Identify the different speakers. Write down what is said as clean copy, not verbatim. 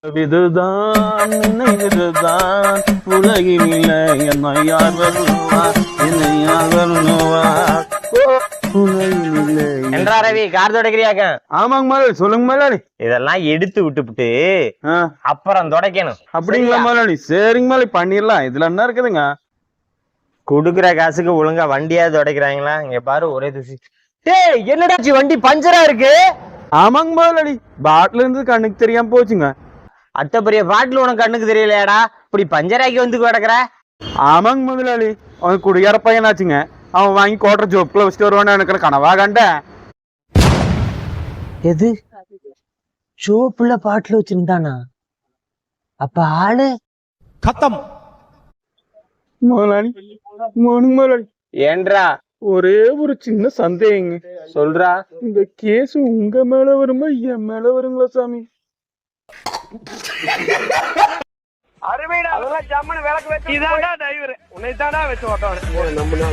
Speaker 1: இதுதான் நினைவுதான் உலகினில என்னை யார் வருவார் என்னை யார் வருவார்
Speaker 2: என்றா ரவி கார் தொடக்கிறியாக்க?
Speaker 1: ஆமாங்க முதலாளி, சொல்லுங்க முதலாளி.
Speaker 2: இதெல்லாம் எடுத்து விட்டுப்புட்டு அப்புறம் துடைக்கணும்.
Speaker 1: அப்படிங்களா முதலாளி? சரிங்க முதலாளி, பண்ணிடலாம். இதுல என்ன இருக்குதுங்க?
Speaker 2: கொடுக்குற காசுக்கு ஒழுங்கா வண்டியாவது துடைக்கிறாங்களா? இங்க பாரு ஒரே தூசி. டேய் என்னடாச்சு வண்டி பஞ்சரா இருக்கு?
Speaker 1: ஆமாங்க முதலாளி, பாட்டில இருந்து கண்ணுக்கு தெரியாம போச்சுங்க.
Speaker 2: அத்த பெரிய பாட்டில் உனக்கு கண்ணுக்கு தெரியலையாடா? இப்படி பஞ்சராக்கி வந்து கிடக்குற?
Speaker 1: ஆமாங்க முதலாளி, அவன் குடியார பையனாச்சுங்க. அவன் வாங்கி கோட்டை ஜோப்புல வச்சுட்டு வருவான்னு எனக்கு கனவா கண்டேன்.
Speaker 2: எது ஜோப்புல பாட்டில் வச்சிருந்தானா? அப்ப ஆளு
Speaker 3: खत्म
Speaker 1: முதலாளி. முதலாளி
Speaker 2: ஏன்றா?
Speaker 1: ஒரே ஒரு சின்ன சந்தேகங்க.
Speaker 2: சொல்றா.
Speaker 1: இந்த கேஸ் உங்க மேல வருமா என் மேல வருங்களா சாமி?
Speaker 4: அருமைடா, அதெல்லாம் ஜம்முன்னு விளக்கு வச்சு இதான்டா டிரைவர், உன்னை தான்டா வச்சு ஓட்டணும்.